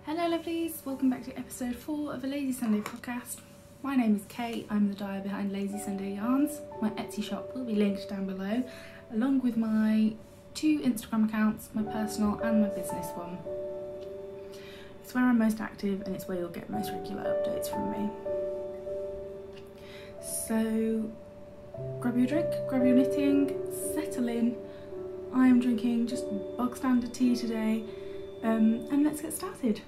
Hello lovelies, welcome back to episode 4 of a Lazy Sunday podcast. My name is Kate, I'm the dyer behind Lazy Sunday Yarns. My Etsy shop will be linked down below, along with my 2 Instagram accounts, my personal and my business one. It's where I'm most active and it's where you'll get most regular updates from me. So grab your drink, grab your knitting, settle in. I am drinking just bog standard tea today, and let's get started.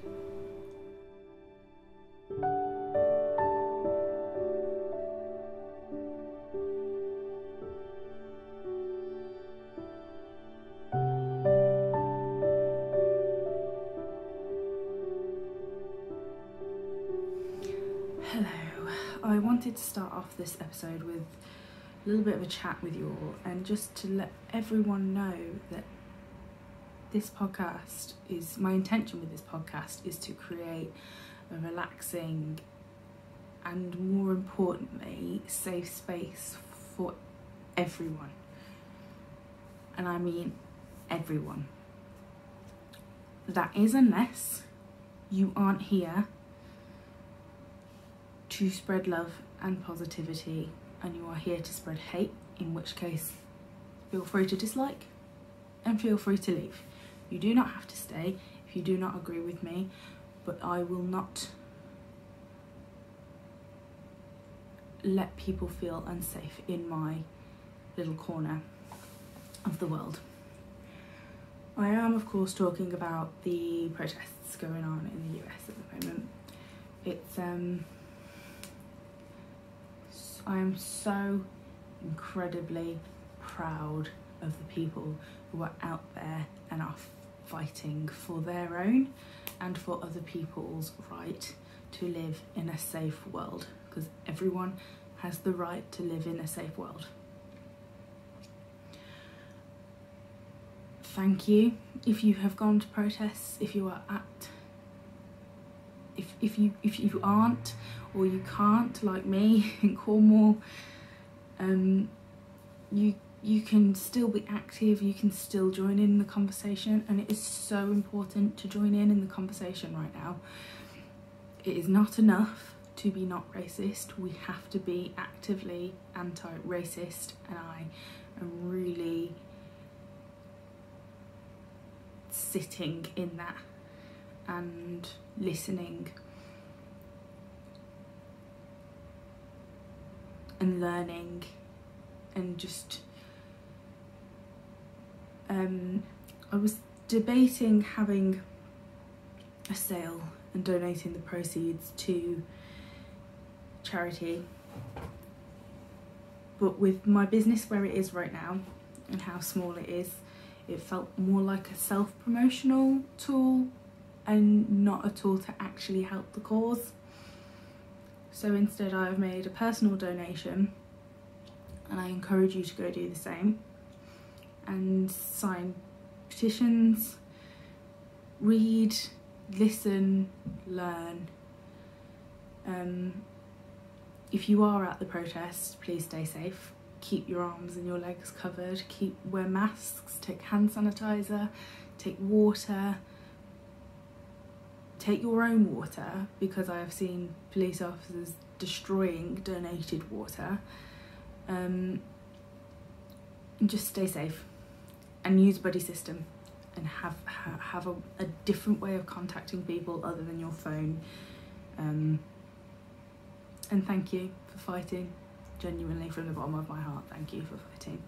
Hello, I wanted to start off this episode with a little bit of a chat with you all, and just to let everyone know that this podcast is, my intention with this podcast is to create a relaxing and, more importantly, safe space for everyone. And I mean everyone. That is, unless you aren't here to spread love and positivity and you are here to spread hate, in which case feel free to dislike and feel free to leave. You do not have to stay if you do not agree with me, but I will not let people feel unsafe in my little corner of the world. I am, of course, talking about the protests going on in the US at the moment. It's I am so incredibly proud of the people who are out there and are fighting for their own and for other people's right to live in a safe world, because everyone has the right to live in a safe world. Thank you if you have gone to protests, if you are at, if you aren't or you can't, like me in Cornwall, you can still be active, you can still join in the conversation, and it is so important to join in the conversation right now. It is not enough to be not racist, we have to be actively anti-racist, and I am really sitting in that and listening and learning and just I was debating having a sale and donating the proceeds to charity, but with my business where it is right now and how small it is, it felt more like a self-promotional tool and not a tool to actually help the cause. So instead I've made a personal donation, and I encourage you to go do the same and sign petitions, read, listen, learn. If you are at the protest, please stay safe. Keep your arms and your legs covered, wear masks, take hand sanitizer, take water, take your own water, because I have seen police officers destroying donated water. And just stay safe and use buddy system and have a different way of contacting people other than your phone. And thank you for fighting, genuinely from the bottom of my heart, thank you for fighting.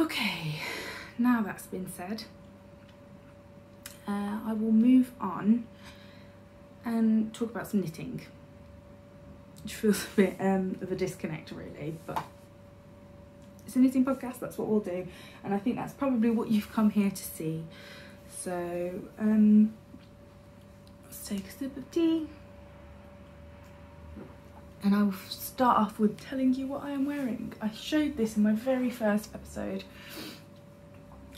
Okay, now that's been said, I will move on and talk about some knitting, which feels a bit of a disconnect really, but it's a knitting podcast, that's what we'll do, and I think that's probably what you've come here to see. So let's take a sip of tea, and I'll start off with telling you what I am wearing. I showed this in my very first episode,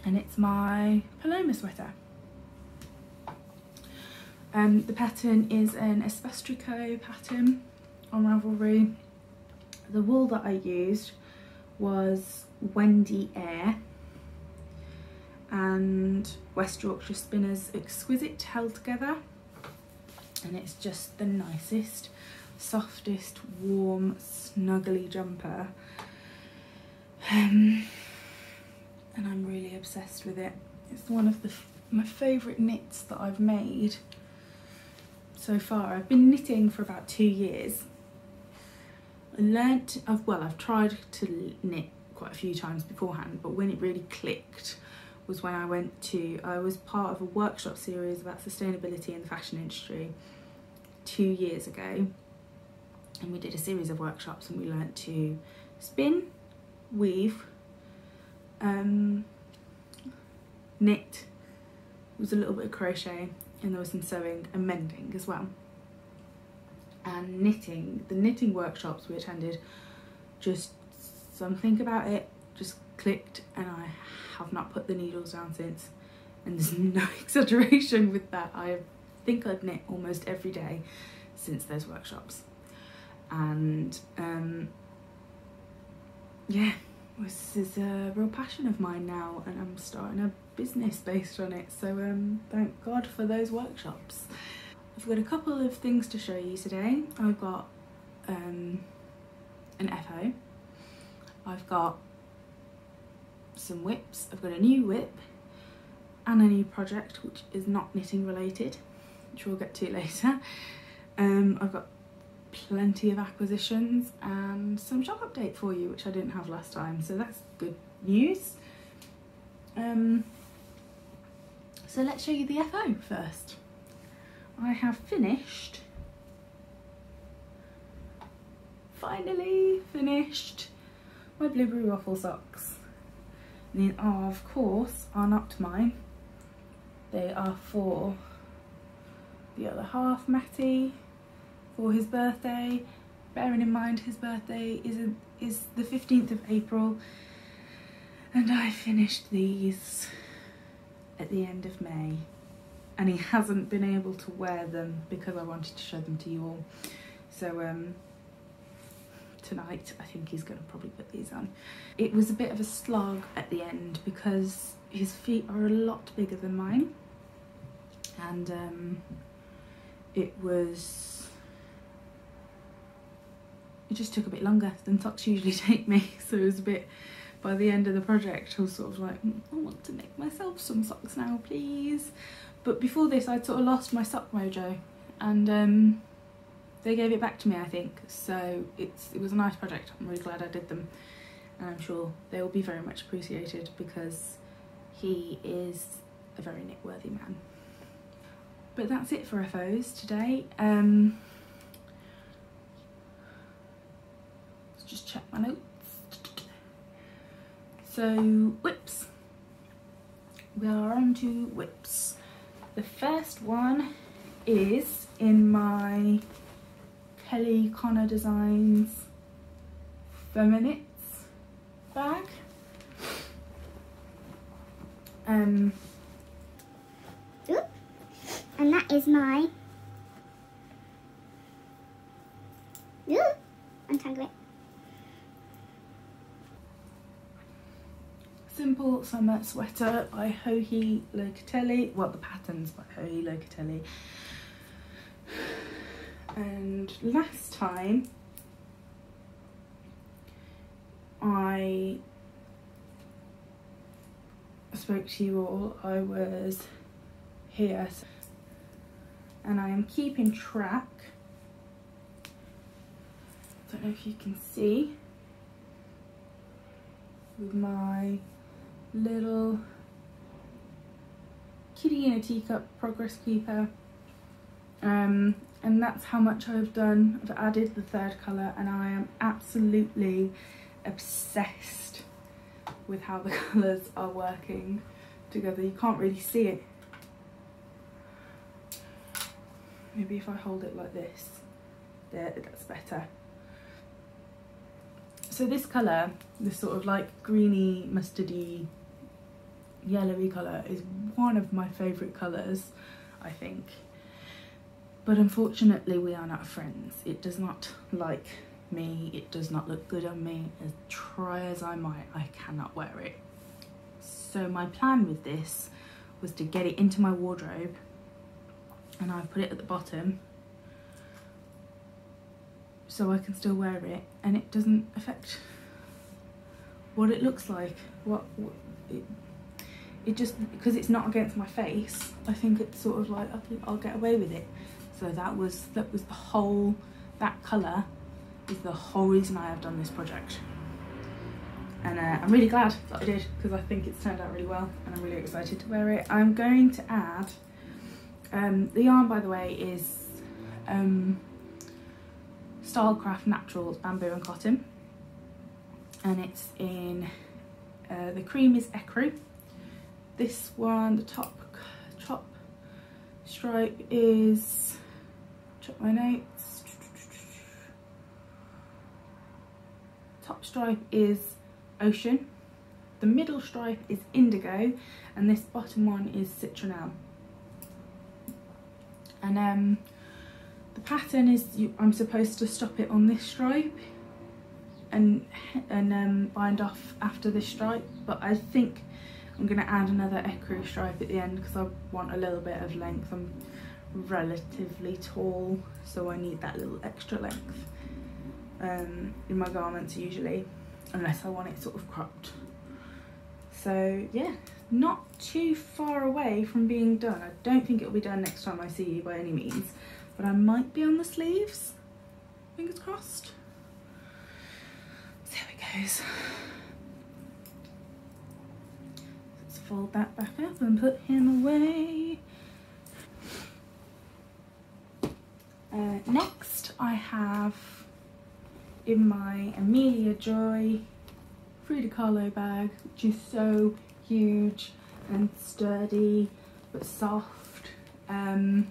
and it's my Paloma sweater. The pattern is an Espestrico pattern on Ravelry. The wool that I used was Wendy Air, and West Yorkshire Spinners Exquisite held together, and it's just the nicest, softest, warm, snuggly jumper, and I'm really obsessed with it. It's one of my favourite knits that I've made so far. I've been knitting for about 2 years. I've tried to knit quite a few times beforehand, but when it really clicked was when I was part of a workshop series about sustainability in the fashion industry 2 years ago, and we did a series of workshops and we learnt to spin, weave, knit, there was a little bit of crochet, and there was some sewing and mending as well. And knitting, the knitting workshops we attended, just something about it just clicked, and I have not put the needles down since, and there's no exaggeration with that. I think I've knit almost every day since those workshops, and yeah, this is a real passion of mine now, and I'm starting a business based on it, so thank God for those workshops. I've got a couple of things to show you today. I've got an FO, I've got some whips, I've got a new whip and a new project which is not knitting related, which we'll get to later. I've got plenty of acquisitions and some shop update for you, which I didn't have last time, so that's good news. So let's show you the FO first. I have finished, finally finished, my blueberry waffle socks. These are, of course, are not mine. They are for the other half, Matty, for his birthday. Bearing in mind his birthday is the 15th of April, and I finished these at the end of May. And he hasn't been able to wear them because I wanted to show them to you all. So tonight I think he's going to probably put these on. It was a bit of a slog at the end because his feet are a lot bigger than mine, and it just took a bit longer than socks usually take me. So it was a bit, by the end of the project I was sort of like, I want to make myself some socks now, please. But before this I'd sort of lost my sock mojo, and they gave it back to me, I think. So it was a nice project. I'm really glad I did them, and I'm sure they will be very much appreciated because he is a very knit-worthy man. But that's it for FOs today. Let's just check my notes. So whips. We are on to whips. The first one is in my Kelly Connor Designs Feminines bag. And that is my untangle it. Simple summer sweater by Hohi Locatelli. Well, the pattern's by Hohi Locatelli. And last time I spoke to you all, I was here, and I am keeping track. Don't know if you can see, with my little kitty in a teacup progress keeper, and that's how much I've done. I've added the third colour, and I am absolutely obsessed with how the colours are working together. You can't really see it. Maybe if I hold it like this, there, that's better. So this colour, this sort of like greeny, mustardy, yellowy colour, is one of my favourite colours, I think. But unfortunately we are not friends. It does not like me, it does not look good on me. As try as I might, I cannot wear it. So my plan with this was to get it into my wardrobe, and I've put it at the bottom so I can still wear it and it doesn't affect what it looks like. It just, because it's not against my face, I think it's sort of like, I'll get away with it. So that was the whole, that colour is the whole reason I have done this project. And I'm really glad that I did, because I think it's turned out really well and I'm really excited to wear it. I'm going to add, the yarn, by the way, is Stylecraft Naturals Bamboo and Cotton, and it's in, the cream is ecru. This one, the top stripe is, check my notes, top stripe is Ocean, the middle stripe is Indigo, and this bottom one is Citronelle. And the pattern is, I'm supposed to stop it on this stripe and bind off after this stripe, but I think I'm going to add another ecru stripe at the end because I want a little bit of length. I'm relatively tall, so I need that little extra length in my garments usually, unless I want it sort of cropped. So yeah, not too far away from being done. I don't think it'll be done next time I see you by any means, but I might be on the sleeves, fingers crossed. So here it goes. Let's fold that back up and put him away. Next I have in my Amelia Joy Frida Kahlo bag, which is so huge and sturdy but soft, and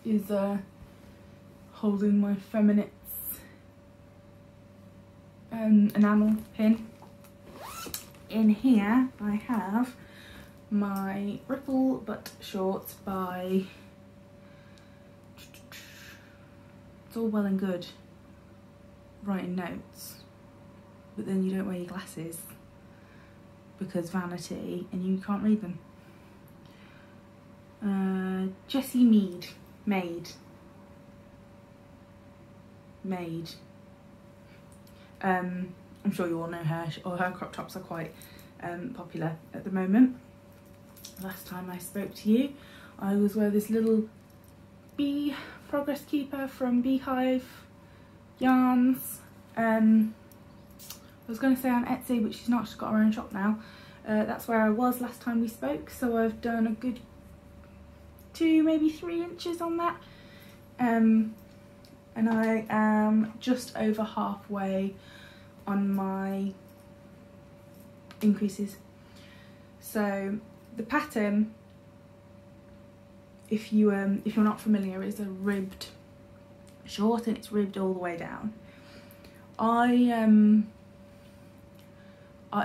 is holding my Feminits enamel pin. In here I have my Ripple Butt shorts by, it's all well and good writing notes, but then you don't wear your glasses because vanity and you can't read them. Jessie Made. I'm sure you all know her, or her crop tops are quite popular at the moment. Last time I spoke to you, I was wearing this little bee progress keeper from Beehive Yarns. I was going to say on Etsy, but she's not, she's got her own shop now. That's where I was last time we spoke, so I've done a good 2, maybe 3 inches on that. And I am just over halfway on my increases. So the pattern, if you're not familiar, is a ribbed short, and it's ribbed all the way down.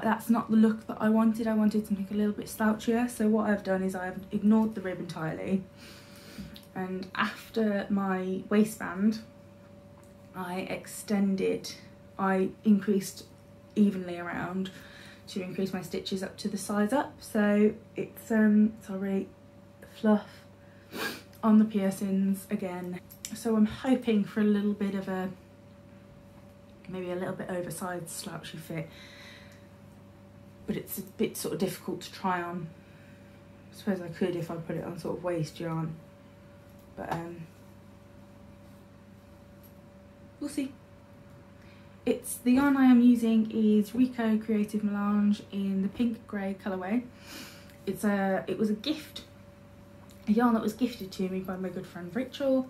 That's not the look that I wanted. I wanted something a little bit slouchier, so what I've done is I've ignored the rib entirely, and after my waistband I increased evenly around to increase my stitches up to the size up, so it's sorry, fluff on the piercings again. So I'm hoping for a little bit of a, maybe a little bit oversized slouchy fit, but it's a bit sort of difficult to try on. I suppose I could if I put it on sort of waist yarn, but we'll see. It's, the yarn I am using is Rico Creative Melange in the pink grey colourway. It was a gift, a yarn that was gifted to me by my good friend Rachelle,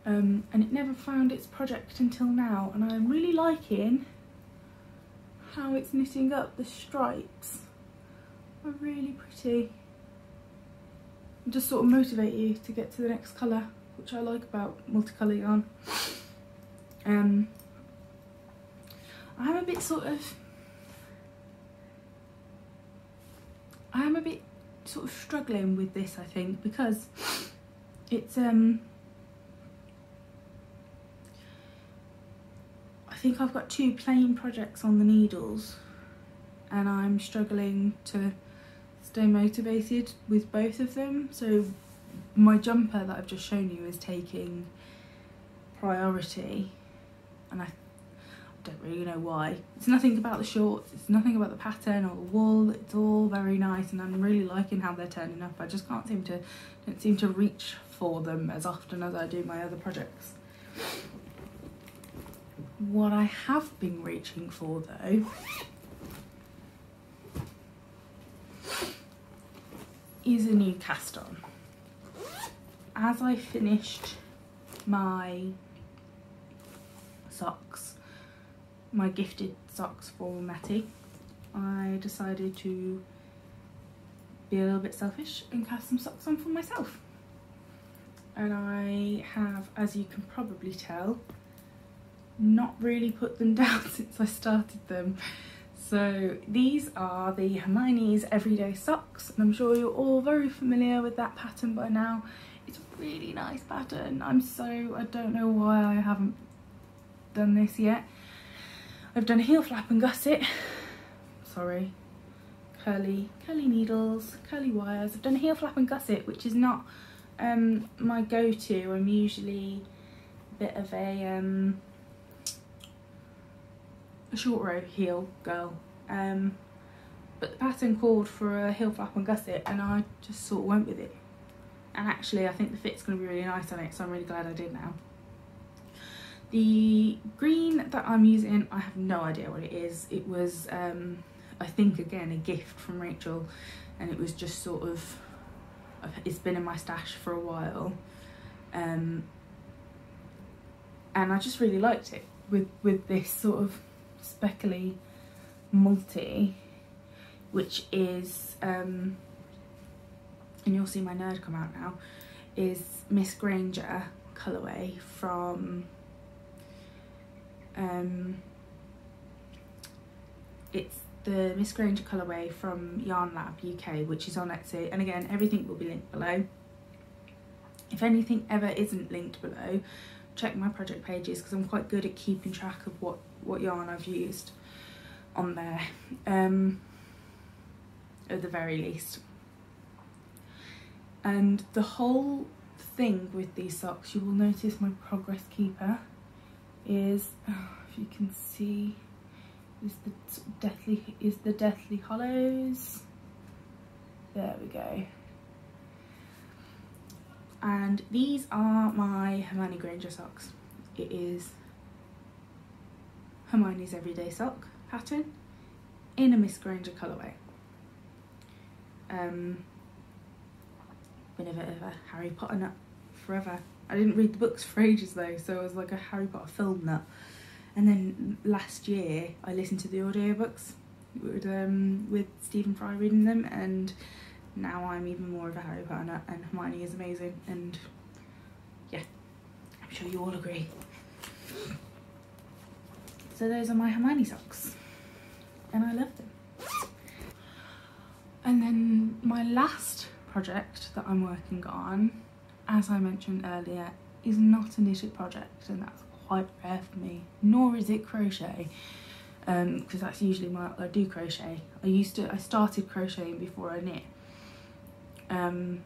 and it never found its project until now, and I'm really liking how it's knitting up. The stripes are really pretty and just sort of motivate you to get to the next colour, which I like about multicolour yarn. I'm a bit sort of struggling with this, I think, because it's I think I've got 2 plain projects on the needles, and I'm struggling to stay motivated with both of them. So my jumper that I've just shown you is taking priority, and I don't really know why. It's nothing about the shorts, it's nothing about the pattern or the wool, it's all very nice and I'm really liking how they're turning up. I just don't seem to reach for them as often as I do my other projects. What I have been reaching for though is a new cast on. As I finished my socks, my gifted socks for Matty, I decided to be a little bit selfish and cast some socks on for myself. And I have, as you can probably tell, not really put them down since I started them. So these are the Hermione's Everyday Socks, and I'm sure you're all very familiar with that pattern by now. It's a really nice pattern. I don't know why I haven't done this yet. I've done heel flap and gusset, sorry, curly needles, curly wires. I've done heel flap and gusset, which is not my go-to. I'm usually a bit of a short row heel girl, but the pattern called for a heel flap and gusset and I just sort of went with it, and actually I think the fit's going to be really nice on it, so I'm really glad I did now. The green that I'm using, I have no idea what it is. It was I think again a gift from Rachel, and it was just sort of, it's been in my stash for a while, and I just really liked it with this sort of speckly multi, which is and you'll see my nerd come out now, is Miss Granger colourway from it's the Miss Granger colourway from Yarn Lab UK, which is on Etsy, and again everything will be linked below. If anything ever isn't linked below, check my project pages because I'm quite good at keeping track of what yarn I've used on there, at the very least. And the whole thing with these socks, you will notice my progress keeper is, if you can see, is the Deathly Hollows. There we go. And these are my Hermione Granger socks. It is Hermione's Everyday Sock pattern in a Miss Granger colourway. Been a bit of a Harry Potter nut forever. I didn't read the books for ages though, so I was like a Harry Potter film nut. And then last year I listened to the audiobooks with Stephen Fry reading them, and now I'm even more of a Harry Potter nut, and Hermione is amazing, and yeah, I'm sure you all agree. So those are my Hermione socks, and I love them. And then my last project that I'm working on, as I mentioned earlier, is not a knitted project, and that's quite rare for me, nor is it crochet, because that's usually I do crochet. I started crocheting before I knit, and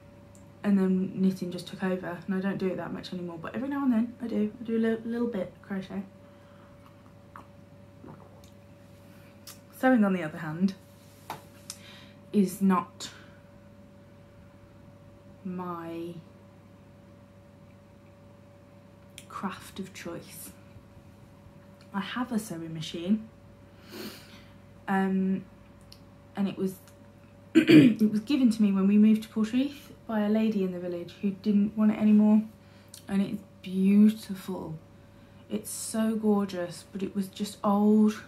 then knitting just took over, and I don't do it that much anymore, but every now and then I do a little bit of crochet. Sewing, on the other hand, is not my craft of choice. I have a sewing machine, and it was it was given to me when we moved to Portreath by a lady in the village who didn't want it anymore, and it's beautiful. It's so gorgeous, but it was just old,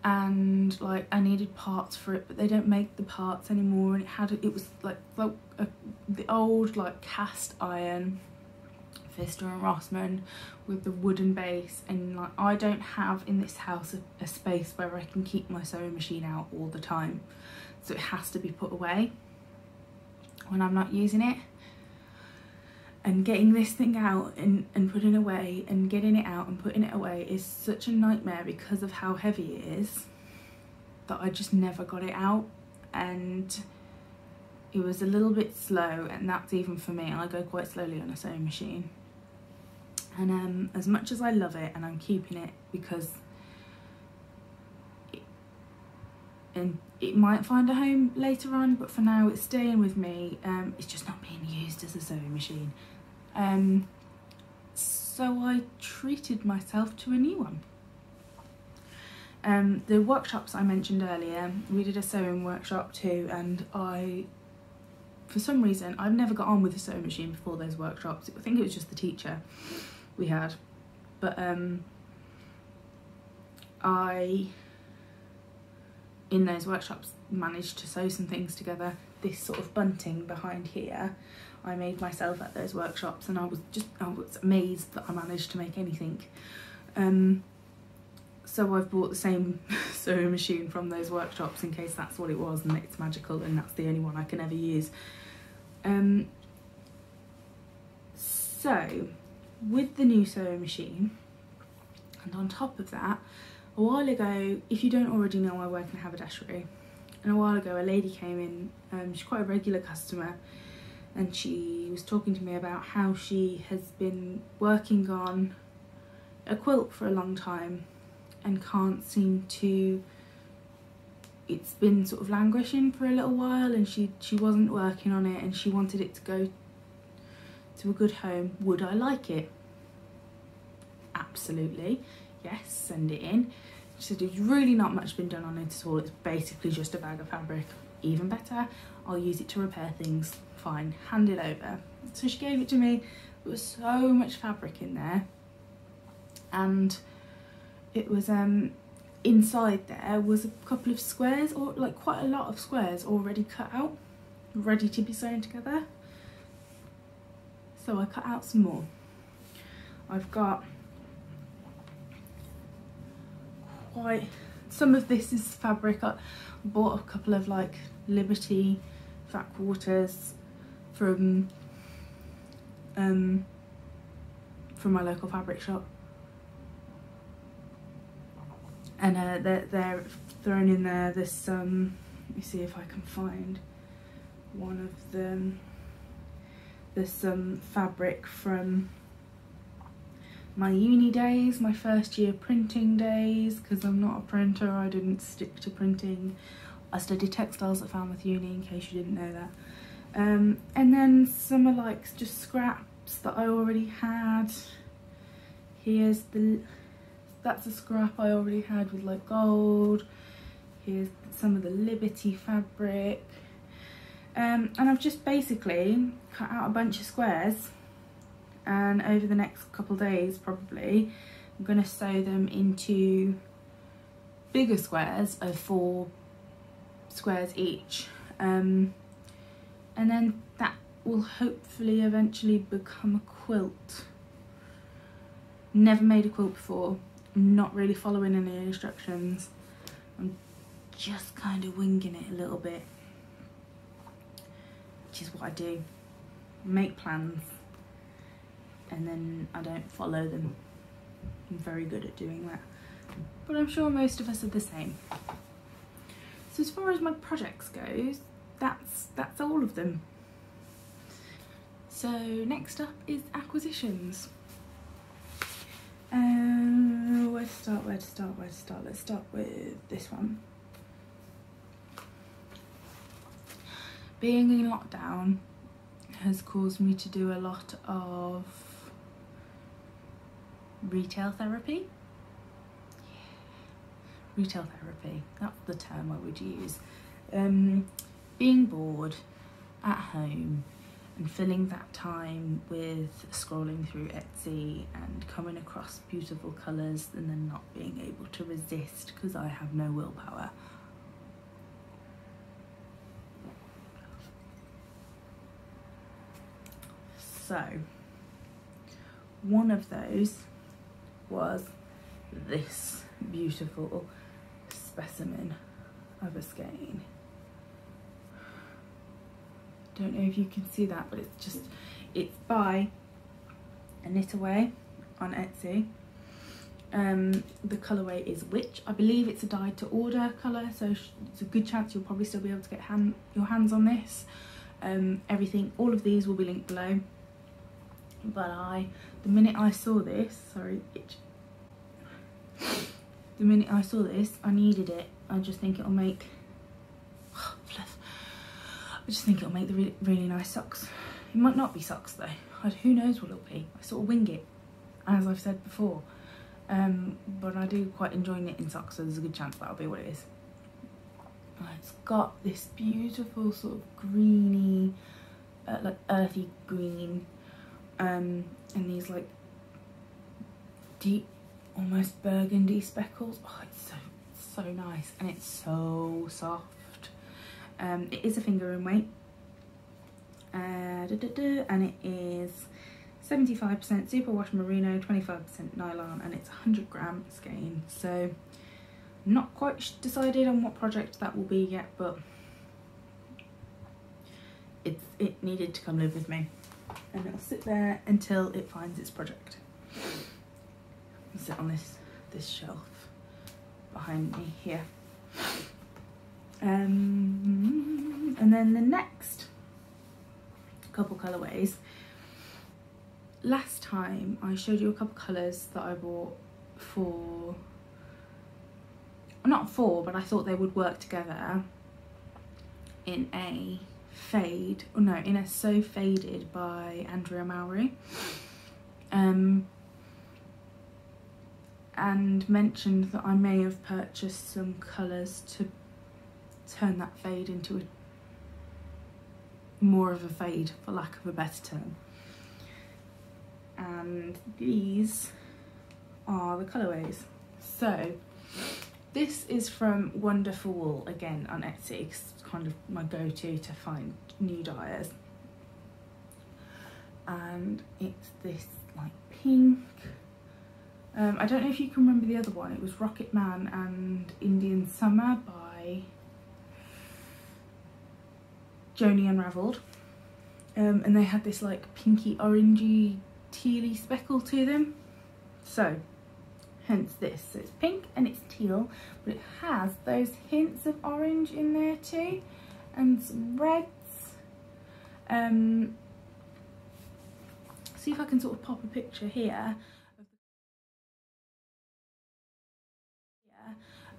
and like I needed parts for it, but they don't make the parts anymore, and it was like the old like cast iron Pfister and Rossmann with the wooden base, and like I don't have in this house a space where I can keep my sewing machine out all the time, so it has to be put away when I'm not using it. And getting this thing out and putting it away, and getting it out and putting it away is such a nightmare because of how heavy it is, that I just never got it out, and it was a little bit slow, and that's even for me. I go quite slowly on a sewing machine. And as much as I love it, and I'm keeping it because it might find a home later on, but for now it's staying with me. It's just not being used as a sewing machine. So I treated myself to a new one. The workshops I mentioned earlier, we did a sewing workshop too, and for some reason, I've never got on with a sewing machine before those workshops. I think it was just the teacher we had, but I, in those workshops, managed to sew some things together. This sort of bunting behind here, I made myself at those workshops, and I was amazed that I managed to make anything. So I've bought the same sewing machine from those workshops in case that's what it was and it's magical and that's the only one I can ever use. So with the new sewing machine, and on top of that, a while ago, if you don't already know, I work in a haberdashery, and a while ago a lady came in, she's quite a regular customer, and she was talking to me about how she has been working on a quilt for a long time and can't seem to, it's been sort of languishing for a little while, and she wasn't working on it, and she wanted it to go to a good home. Would I like it? Absolutely, yes, send it in. She said there's really not much been done on it at all, it's basically just a bag of fabric. Even better, I'll use it to repair things. Fine, hand it over. So she gave it to me. There was so much fabric in there, and it was inside there was a couple of squares, or like quite a lot of squares already cut out, ready to be sewn together. So I cut out some more. I've got quite, some of this is fabric. I bought a couple of like Liberty fat quarters from my local fabric shop, and they're thrown in there. This let me see if I can find one of them. There's some fabric from my uni days, my first year printing days, because I'm not a printer, I didn't stick to printing. I studied textiles at Falmouth Uni, in case you didn't know that. And then some are like just scraps that I already had. Here's that's a scrap I already had with like gold. Here's some of the Liberty fabric. And I've just basically cut out a bunch of squares, and over the next couple of days probably I'm going to sew them into bigger squares of 4 squares each, and then that will hopefully eventually become a quilt. Never made a quilt before, I'm not really following any instructions, I'm just kind of winging it a little bit, which is what I do. Make plans and then I don't follow them. I'm very good at doing that, but I'm sure most of us are the same. So as far as my projects goes, that's all of them. So next up is acquisitions. Where to start? Let's start with this one. Being in lockdown has caused me to do a lot of retail therapy. Retail therapy, that's the term I would use. Being bored at home and filling that time with scrolling through Etsy and coming across beautiful colours and then not being able to resist because I have no willpower. So one of those was this beautiful specimen of a skein. Don't know if you can see that, but it's by A Knit Away on Etsy, The colourway is Witch. I believe it's a dyed to order colour, so it's a good chance you'll probably still be able to get your hands on this. All of these will be linked below. But the minute I saw this, I needed it. I just think it'll make, the really nice socks. It might not be socks though. Who knows what it'll be. I sort of wing it, as I've said before. But I do quite enjoy knitting socks, so there's a good chance that'll be what it is. It's got this beautiful sort of greeny, like earthy green, and these like deep, almost burgundy speckles. Oh, it's so nice, and it's so soft. It is a finger in weight, and it is 75% superwash merino, 25% nylon, and it's 100-gram skein. So not quite decided on what project that will be yet, but it needed to come live with me, and it'll sit there until it finds its project. It'll sit on this shelf behind me here. And then the next couple colourways. Last time I showed you a couple colours that I bought but I thought they would work together in a fade, or no, in a So Faded by Andrea Mowry, and mentioned that I may have purchased some colours to turn that fade into more of a fade, for lack of a better term. And these are the colourways. So this is from Wonderful Wool, again on Etsy, 'cause it's kind of my go-to to find new dyers. And it's this like pink, I don't know if you can remember the other one. It was Rocket Man and Indian Summer by Joni Unravelled, and they had this like pinky orangey tealy speckle to them, so hence this. So it's pink and it's teal, but it has those hints of orange in there too, and some reds. See if I can sort of pop a picture here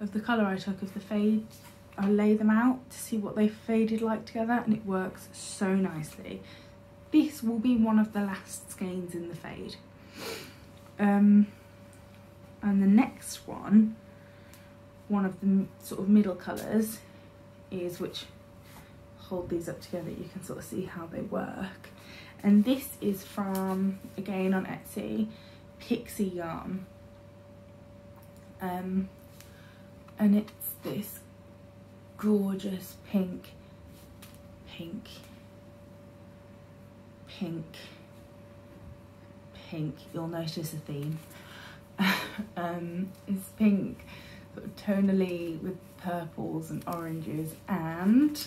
of the colour I took of the fade. I lay them out to see what they faded like together, and it works so nicely. This will be one of the last skeins in the fade. And the next one of the sort of middle colours is, which hold these up together, you can sort of see how they work. And this is from, again on Etsy, Pixie Yarn. And it's this gorgeous pink, you'll notice a theme. It's pink, sort of tonally, with purples and oranges and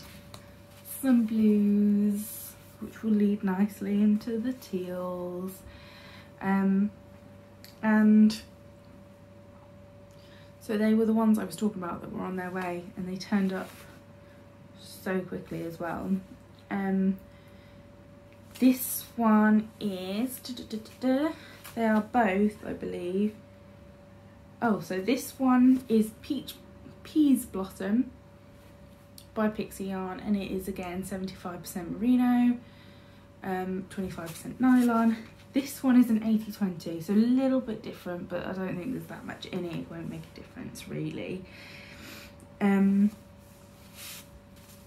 some blues, which will lead nicely into the teals. And so they were the ones I was talking about that were on their way, and they turned up so quickly as well. This one is, they are both, I believe. Oh, so this one is Peas Blossom by Pixie Yarn, and it is again 75% merino, 25% nylon. This one is an 80-20, so a little bit different, but I don't think there's that much in it. It won't make a difference really. And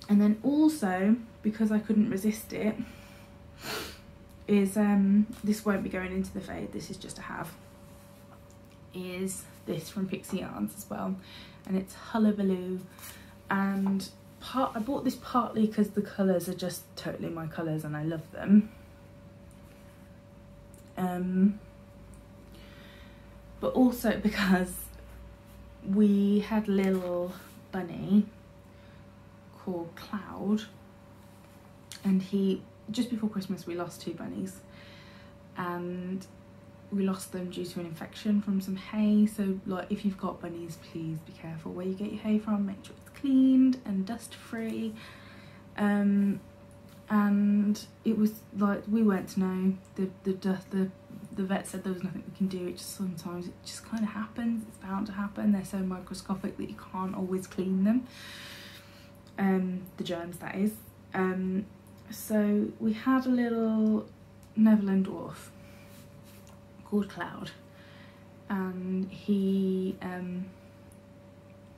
then also, because I couldn't resist it, is this won't be going into the fade, this is just a have, is this from Pixie Yarns as well, and it's Hullabaloo. And I bought this partly because the colours are just totally my colours and I love them, but also because we had a little bunny called Cloud, and just before Christmas we lost 2 bunnies, and we lost them due to an infection from some hay. So like if you've got bunnies, please be careful where you get your hay from, make sure it's cleaned and dust free. And it was like, we weren't to know, the vet said there was nothing we can do. It just sometimes it just kind of happens, it's bound to happen. They're so microscopic that you can't always clean them, the germs that is. So we had a little Netherland dwarf called Cloud, and he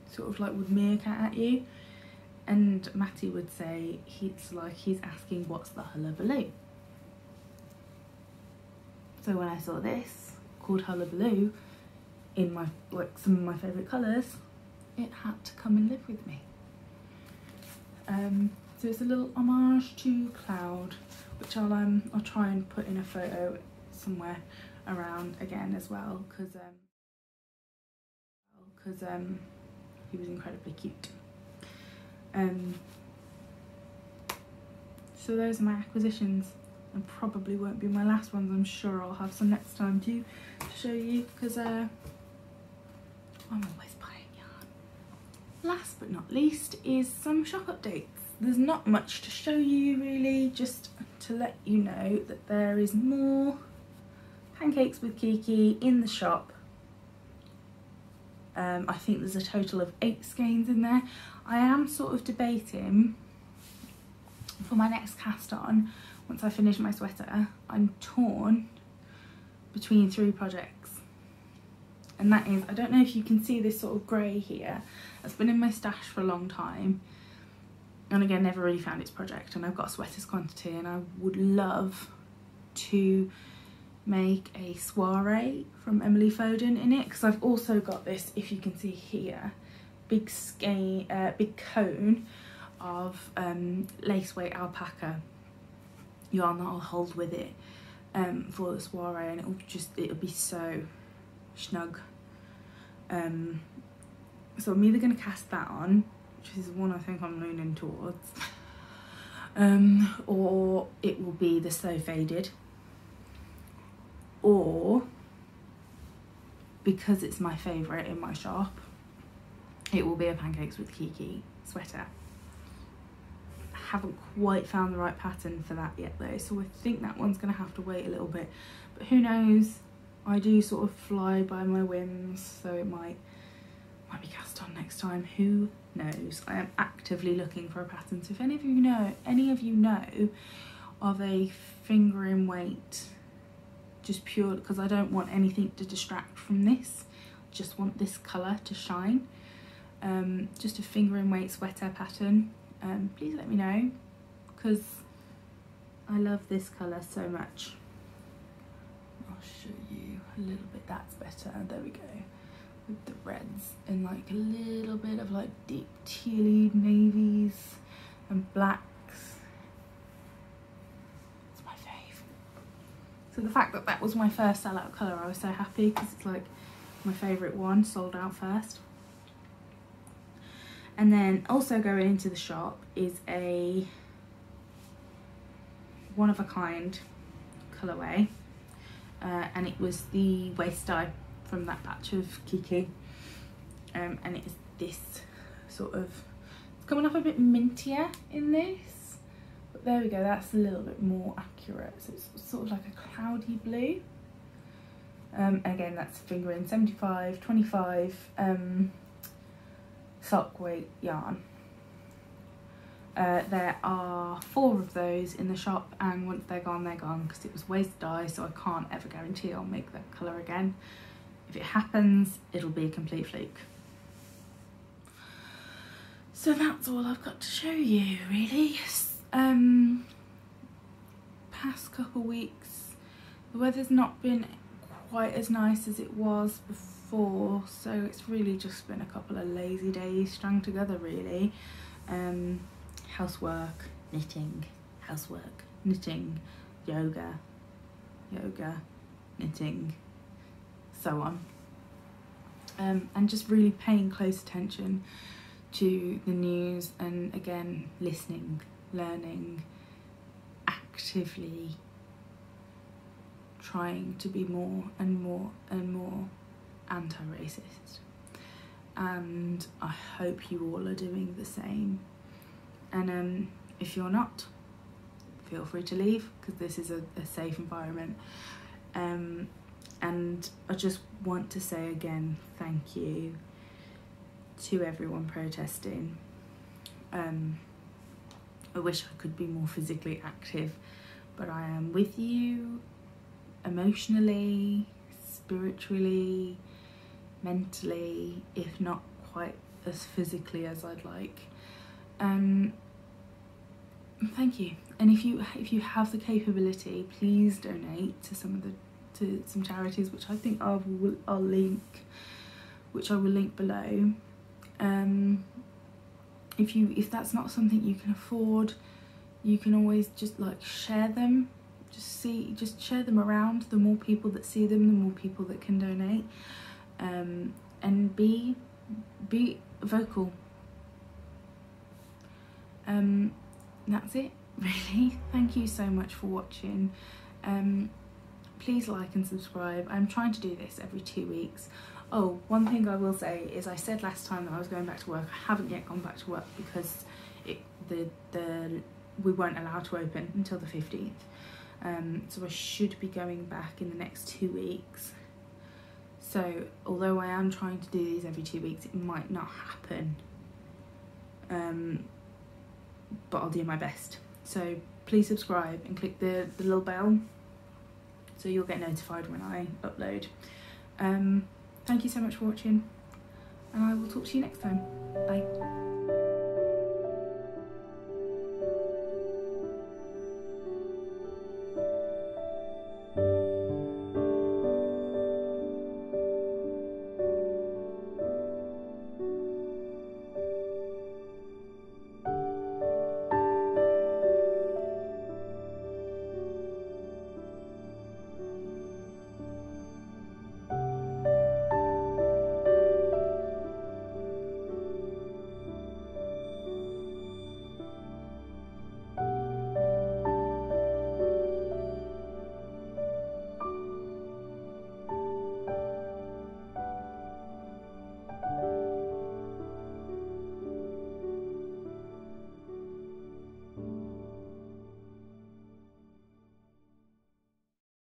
sort of like would meerkat at you, and Matty would say it's like he's asking what's the hullabaloo. So when I saw this called Hullabaloo in my, like, some of my favourite colours, it had to come and live with me. So it's a little homage to Cloud, which I'll try and put in a photo somewhere around again as well, because he was incredibly cute. So those are my acquisitions, and probably won't be my last ones. I'm sure I'll have some next time too to show you, because I'm always buying yarn. Last but not least is some shop updates. There's not much to show you really, just to let you know that there is more Pancakes with Kiki in the shop. I think there's a total of 8 skeins in there. I am sort of debating for my next cast on, once I finish my sweater, I'm torn between 3 projects. And that is, I don't know if you can see this sort of grey here, it's been in my stash for a long time. And again, never really found its project, and I've got a sweaters quantity, and I would love to make a soiree from Emily Foden in it, because I've also got this, if you can see here, big cone of lace weight alpaca yarn that I'll hold with it for the soiree, and it'll be so snug. So I'm either going to cast that on, which is the one I think I'm leaning towards, or it will be the So Faded, or, because it's my favourite in my shop, it will be a Pancakes with Kiki sweater. I haven't quite found the right pattern for that yet though, so I think that one's going to have to wait a little bit, but who knows, I do sort of fly by my whims, so it might be cast on next time, who knows. I am actively looking for a pattern, so if any of you know of a fingering weight, just pure, because I don't want anything to distract from this, just want this colour to shine, just a fingering weight sweater pattern, please let me know, because I love this colour so much. I'll show you a little bit, that's better, there we go, with the reds and like a little bit of like deep tealy navies and blacks. It's my fave. So the fact that that was my first sellout colour, I was so happy, because it's like my favourite one, sold out first. And then also going into the shop is a one-of-a-kind colourway, and it was the waist dye from that batch of Kiki, and it is this sort of, it's coming off a bit mintier in this, but there we go, that's a little bit more accurate, so it's sort of like a cloudy blue. Again, that's fingering 75, 25 sock weight yarn. There are 4 of those in the shop, and once they're gone, because it was waist dye, so I can't ever guarantee I'll make that colour again. If it happens, it'll be a complete fluke. So that's all I've got to show you, really. Past couple weeks, the weather's not been quite as nice as it was before, so it's really just been a couple of lazy days strung together, really. Housework, knitting, housework, knitting, yoga, knitting, so on, and just really paying close attention to the news, and again listening, learning, actively trying to be more and more and more anti-racist, and I hope you all are doing the same. And if you're not, feel free to leave, because this is a safe environment. And I just want to say again, thank you to everyone protesting. I wish I could be more physically active, but I am with you emotionally, spiritually, mentally, if not quite as physically as I'd like. Thank you. And if you have the capability, please donate to some charities, which I think I will link below. If that's not something you can afford, you can always just like share them. Just share them around. The more people that see them, the more people that can donate. And be vocal. That's it, really. Thank you so much for watching. Please like and subscribe. I'm trying to do this every 2 weeks. Oh, one thing I will say is I said last time that I was going back to work. I haven't yet gone back to work because we weren't allowed to open until the 15th. So I should be going back in the next 2 weeks. So although I am trying to do these every 2 weeks, it might not happen. But I'll do my best. So please subscribe and click the little bell so you'll get notified when I upload. Thank you so much for watching, and I will talk to you next time. Bye.